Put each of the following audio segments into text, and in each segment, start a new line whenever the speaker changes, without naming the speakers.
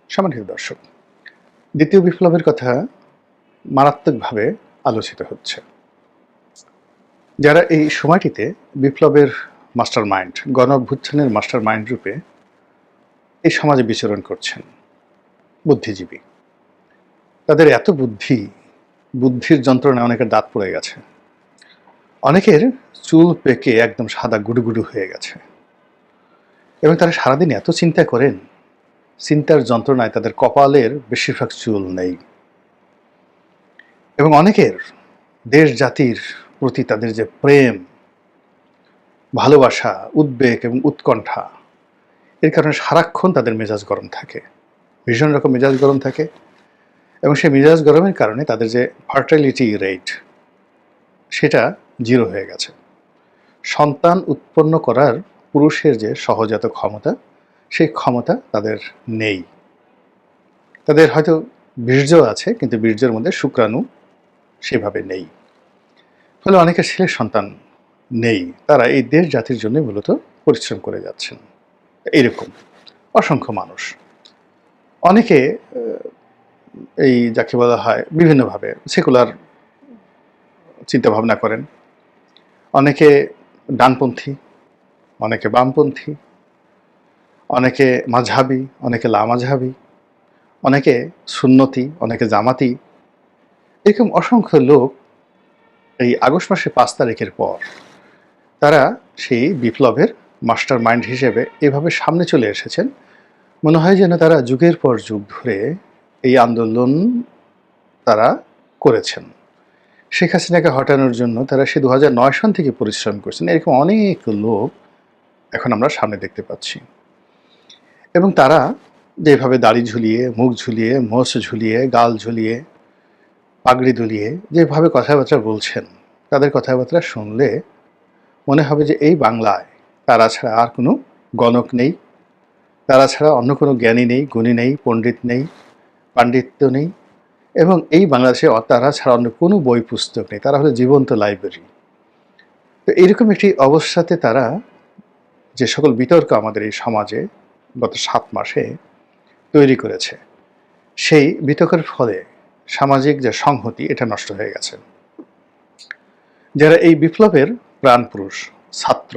সম্মানিত দর্শক, দ্বিতীয় বিপ্লবের কথা মারাত্মকভাবে আলোচিত হচ্ছে। যারা এই সময়টিতে বিপ্লবের মাস্টার মাইন্ড, গণ অভ্যুত্থানের মাস্টার মাইন্ড রূপে এই সমাজে বিচরণ করছেন, বুদ্ধিজীবী। তাদের এত বুদ্ধির যন্ত্রণায় অনেকের দাঁত পড়ে গেছে, অনেকের চুল পেকে একদম সাদা গুডুগুডু হয়ে গেছে, এবং তারা সারাদিন এত চিন্তা করেন, চিন্তার যন্ত্রণায় তাদের কপালের বেশিরভাগ চুল নেই। এবং অনেকের দেশ জাতির প্রতি তাদের যে প্রেম, ভালোবাসা, উদ্বেগ এবং উৎকণ্ঠা, এর কারণে সারাক্ষণ তাদের মেজাজ গরম থাকে, ভীষণ রকম মেজাজ গরম থাকে। এবং সেই মেজাজ গরমের কারণে তাদের যে ফার্টিলিটি রেট, সেটা 0 হয়ে গেছে। সন্তান উৎপন্ন করার পুরুষের যে সহজাত ক্ষমতা, সেই ক্ষমতা তাদের নেই। তাদের হয়তো বীর্য আছে, কিন্তু বীর্যের মধ্যে শুক্রাণু সেভাবে নেই। ফলে অনেকের ছেলে সন্তান নেই। তারা এই দেশ জাতির জন্য মূলত পরিশ্রম করে যাচ্ছেন। এইরকম অসংখ্য মানুষ। অনেকে এই যাকে বলা হয় বিভিন্নভাবে সেকুলার চিন্তাভাবনা করেন। অনেকে ডানপন্থী, অনেকে বামপন্থী, অনেকে মাঝহাবি, অনেকে লামাঝহাবি, অনেকে সুন্নতি, অনেকে জামাতি। এরকম অসংখ্য লোক এই আগস্ট মাসের 5 তারিখের পর তারা সেই বিপ্লবের মাস্টার মাইন্ড হিসেবে এভাবে সামনে চলে এসেছেন। মনে হয় যেন তারা যুগের পর যুগ ধরে এই আন্দোলন তারা করেছেন। শেখ হাসিনাকে হটানোর জন্য তারা সে 2009 সন থেকে পরিশ্রম করছেন। এরকম অনেক লোক এখন আমরা সামনে দেখতে পাচ্ছি। এবং তারা যেভাবে দাড়ি ঝুলিয়ে, মুখ ঝুলিয়ে, মোষ ঝুলিয়ে, গাল ঝুলিয়ে, পাগড়ি দুলিয়ে যেভাবে কথাবার্তা বলছেন, তাদের কথাবার্তা শুনলে মনে হবে যে এই বাংলায় তারা ছাড়া আর কোনো গণক নেই, তারা ছাড়া অন্য কোনো জ্ঞানী নেই, গুণী নেই, পণ্ডিত নেই, পাণ্ডিত্য নেই, এবং এই বাংলাদেশে তারা ছাড়া অন্য কোনো বই পুস্তক নেই। তারা হলো জীবন্ত লাইব্রেরি। তো এইরকম একটি অবস্থাতে তারা যে সকল বিতর্ক আমাদের এই সমাজে গত 7 মাসে তৈরি করেছে, সেই বিতর্কের ফলে সামাজিক যে সংহতি, এটা নষ্ট হয়ে গেছে। যারা এই বিপ্লবের প্রাণপুরুষ ছাত্র,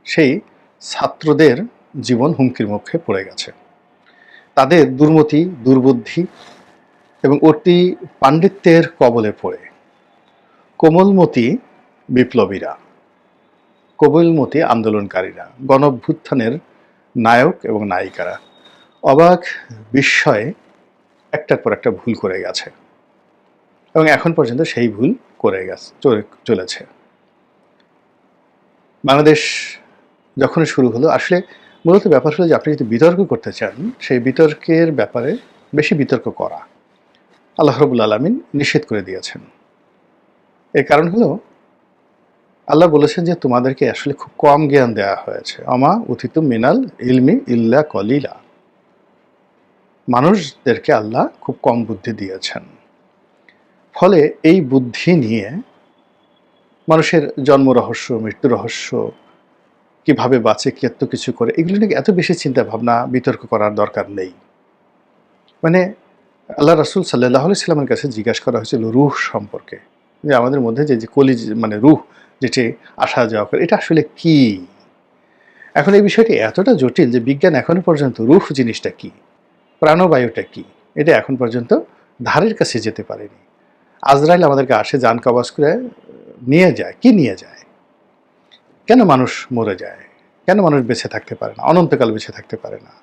সেই ছাত্রদের জীবন হুমকির মুখে পড়ে গেছে। তাদের দুর্মতি, দুর্বুদ্ধি এবং অতি পাণ্ডিত্যের কবলে পড়ে কোমলমতি বিপ্লবীরা, কোমলমতি আন্দোলনকারীরা, গণঅভ্যুত্থানের নায়ক এবং নায়িকারা অবাক বিস্ময়ে একটার পর একটা ভুল করে গেছে, এবং এখন পর্যন্ত সেই ভুল করে চলেছে। বাংলাদেশ যখন শুরু হলো, আসলে মূলত ব্যাপার হলো যে আপনি যদি বিতর্ক করতে চান, সেই বিতর্কের ব্যাপারে বেশি বিতর্ক করা আল্লাহ রাব্বুল আলামিন নিষেধ করে দিয়েছেন। এর কারণ হলো আল্লাহ বলেছেন যে তোমাদেরকে আসলে খুব কম জ্ঞান দেওয়া হয়েছে। আমা উথিতু মিনাল ইলমি ইল্লা কলিলা। মানুষদেরকে আল্লাহ খুব কম বুদ্ধি দিয়েছেন। ফলে এই বুদ্ধি নিয়ে মানুষের জন্ম রহস্য, মৃত্যু রহস্য, কিভাবে বাঁচে, কি এত কিছু করে, এগুলো নিয়ে এত বেশি চিন্তা ভাবনা বিতর্ক করার দরকার নেই। মানে আল্লাহ রাসূল সাল্লাল্লাহু আলাইহি সাল্লামের কাছে জিজ্ঞাসা করা হয়েছিল রূহ সম্পর্কে, যে আমাদের মধ্যে যে কলি মানে রূহ যেটি আসা যাওয়া করে, এটা আসলে কি? এখন এই বিষয়টি এতটা জটিল যে বিজ্ঞান এখনো পর্যন্ত রূহ জিনিসটা কি, প্রাণবায়ুটা কি, এটা এখন পর্যন্ত ধারের কাছে যেতে পারেনি। আজরাইল আমাদেরকে আসে জান কবজ করে নিয়ে যায়। কি নিয়ে যায়? কেন মানুষ মরে যায়? কেন মানুষ বেঁচে থাকতে পারে না, অনন্তকাল বেঁচে থাকতে পারে না?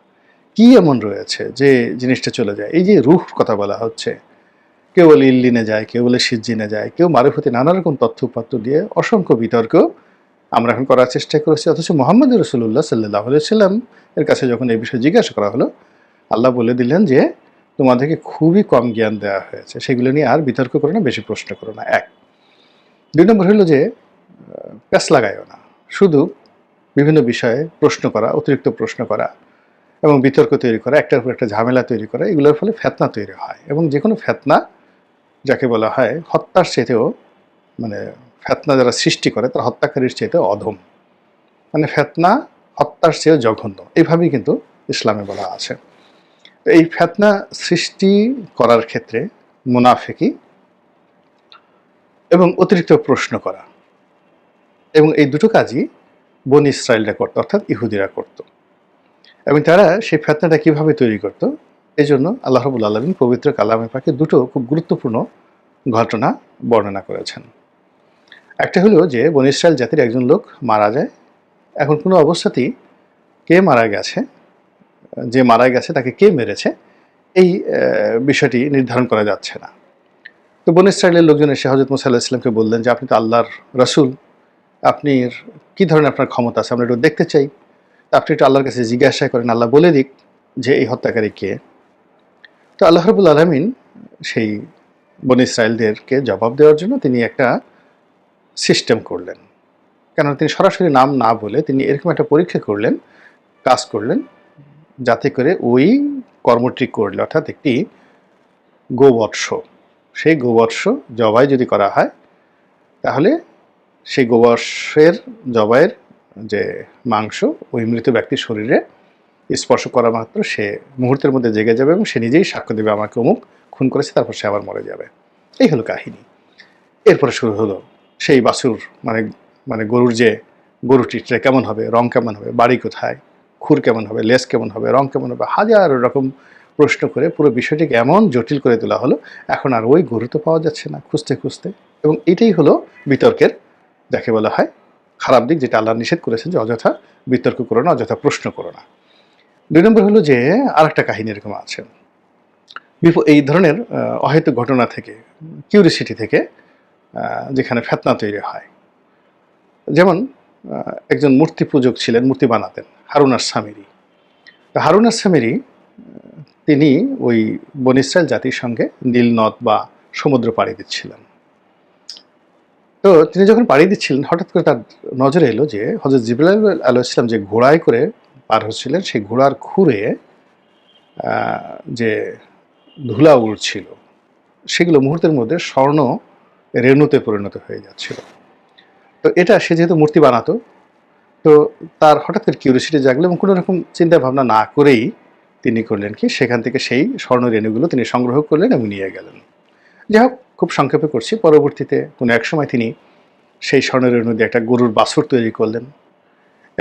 কি এমন রয়েছে যে জিনিসটা চলে যায়? এই যে রূহ কথা বলা হচ্ছে, কেউ বলে ইল্লিনে যায়, কেউ বলে সিজ্জিনে যায়, কেউ মারুফতি, নানা রকম তথ্যপত্র দিয়ে অসংখ্য বিতর্ক আমরা এখন করার চেষ্টা করেছি। অথচ মুহাম্মদ রাসূলুল্লাহ সাল্লাল্লাহু আলাইহি ওয়াসাল্লাম এর কাছে যখন এই বিষয়ে জিজ্ঞাসা করা হলো, আল্লাহ বলে দিলেন যে তোমাদেরকে খুবই কম জ্ঞান দেওয়া হয়েছে, সেগুলো নিয়ে আর বিতর্ক করো না, বেশি প্রশ্ন করো না। 1। 2 নম্বর হলো যে প্যাঁচ লাগায়ও না, শুধু বিভিন্ন বিষয়ে প্রশ্ন করা, অতিরিক্ত প্রশ্ন করা এবং বিতর্ক তৈরি করা, একটার পর একটা ঝামেলা তৈরি করা, এগুলোর ফলে ফিতনা তৈরি হয়। এবং যে কোনো ফিতনা যাকে বলা হয় হত্যার চাইতেও, মানে ফিতনা যারা সৃষ্টি করে তারা হত্যাকারীর চাইতেও অধম। মানে ফিতনা হত্যার চেয়েও জঘন্য, এইভাবেই কিন্তু ইসলামে বলা আছে। এই ফিতনা সৃষ্টি করার ক্ষেত্রে মুনাফিকি এবং অতিরিক্ত প্রশ্ন করা, এবং এই দুটো কাজই বনী ইসরায়েলরা করত, অর্থাৎ ইহুদিরা করত। এবং তারা সেই ফিতনাটা কিভাবে তৈরি করত, এই জন্য আল্লাহ রাব্বুল আলামিন পবিত্র কালামে পাকে দুটো খুব গুরুত্বপূর্ণ ঘটনা বর্ণনা করেছেন। একটা হলো যে বনী ইসরায়েল জাতির একজন লোক মারা যায়। এখন কোনো অবস্থাতেই কে মারা গেছে, যে মারা গেছে তাকে কে মেরেছে, এই বিষয়টি নির্ধারণ করা যাচ্ছে না। তো বনী ইসরায়েলের লোকজন এসে হযরত মুসা আলাইহিস সালামকে বললেন যে আপনি তো আল্লাহর রাসূল, আপনি কী ধরনের আপনার ক্ষমতা আছে, আমরা একটু দেখতে চাই। আপনি একটু আল্লাহর কাছে জিজ্ঞাসা করেন, আল্লাহ বলে দিক যে এই হত্যাকারী কে। তো আল্লাহ রাব্বুল আলামিন সেই বনী ইসরায়েলদেরকে জবাব দেওয়ার জন্য তিনি একটা সিস্টেম করলেন। কেননা তিনি সরাসরি নাম না বলে তিনি এরকম একটা পরীক্ষা করলেন, কাজ করলেন, যাতে করে ওই কর্মটি করলে, অর্থাৎ একটি গোবৎস, সেই গোবৎস জবাই যদি করা হয়, তাহলে সেই গোবৎসের জবাইয়ের যে মাংস ওই মৃত ব্যক্তির শরীরে স্পর্শ করা মাত্র সে মুহূর্তের মধ্যে জেগে যাবে এবং সে নিজেই সাক্ষ্য দেবে আমাকে অমুক খুন করেছে, তারপর সে আবার মরে যাবে। এই হলো কাহিনী। এরপরে শুরু হলো সেই বাছুর, মানে মানে গরুর যে গরুটিটা কেমন হবে, রং কেমন হবে, বাড়ি কোথায়, খুর কেমন হবে, লেজ কেমন হবে, রং কেমন হবে, হাজার রকম প্রশ্ন করে পুরো বিষয়টিকে এমন জটিল করে তোলা হলো, এখন আর ওই গরু তো পাওয়া যাচ্ছে না খুঁজতে খুঁজতে। এবং এটাই হলো বিতর্কের, যাকে বলা হয় খারাপ দিক, যেটা আল্লাহ নিষেধ করেছেন যে অযথা বিতর্ক করো না, অযথা প্রশ্ন করো না। ২ নম্বর হলো যে আরেকটা কাহিনী এরকম আছে, এই ধরনের অহেতুক ঘটনা থেকে, কিউরিসিটি থেকে যেখানে ফিতনা তৈরি হয়। যেমন একজন মূর্তি পূজক ছিলেন, মূর্তি বানাতেন, হারুন আস-সামিরি। তো হারুন আস-সামিরি তিনি ওই বনী ইসরায়েল জাতির সঙ্গে নীল নদ বা সমুদ্র পাড়ি দিচ্ছিলেন। তো তিনি যখন পাড়ি দিচ্ছিলেন, হঠাৎ করে তার নজরে এলো যে হযরত জিবরাইল আলাইহিস সালাম যে ঘোড়ায় করে পার হচ্ছিলেন, সেই ঘোড়ার খুরে যে ধুলা উড়ছিল, সেগুলো মুহূর্তের মধ্যে স্বর্ণ রেণুতে পরিণত হয়ে যাচ্ছিল। তো এটা সে যেহেতু মূর্তি বানাতো, তো তার হঠাৎ করে কিউরিওসিটি জাগলো এবং কোনো রকম চিন্তা ভাবনা না করেই তিনি করলেন কি, সেখান থেকে সেই স্বর্ণ রেণুগুলো তিনি সংগ্রহ করলেন এবং নিয়ে গেলেন। যাই হোক, খুব সংক্ষেপে করছি, পরবর্তীতে কোনো এক সময় তিনি সেই স্বর্ণ রেণু দিয়ে একটা গরুর বাছুর তৈরি করলেন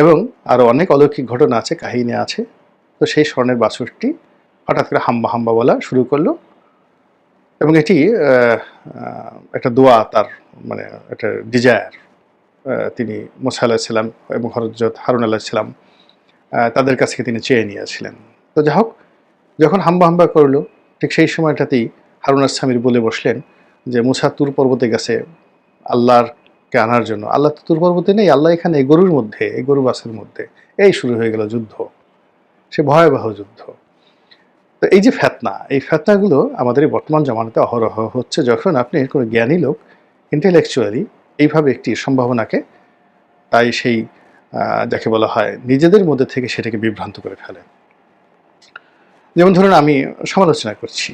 এবং আরও অনেক অলৌকিক ঘটনা আছে, কাহিনী আছে। তো সেই স্বর্ণের বাছুরটি হঠাৎ করে হাম্বা হাম্বা বলা শুরু করলো এবং এটি একটা দোয়া, তার মানে একটা ডিজায়ার, তিনি মুসা আলাইহিস সালাম এবং হযরত হারুন আলাইহিস সালাম তাদের কাছ থেকে তিনি চেয়ে নিয়েছিলেন। তো যাই হোক, যখন হাম্বা হাম্বা করলো, ঠিক সেই সময়টাতেই হারুন আস-সামিরি বলে বসলেন যে মুসা তুর পর্বতে গেছে আল্লাহকে আনার জন্য। আল্লাহ তো তুর পর্বতে নেই, আল্লাহ এখানে এই গরুর মধ্যে, এই গরু বাছুর মধ্যে। এই শুরু হয়ে গেল যুদ্ধ, সে ভয়াবহ যুদ্ধ। তো এই যে ফিতনা, এই ফিতনাগুলো আমাদের এই বর্তমান জামানাতে অহরহ হচ্ছে, যখন আপনি কোনো জ্ঞানী লোক ইন্টেলেকচুয়ালি এইভাবে একটি সম্ভাবনাকে, তাই সেই যাকে বলা হয় নিজেদের মধ্যে থেকে সেটাকে বিভ্রান্ত করে ফেলে। যেমন ধরুন আমি সমালোচনা করছি,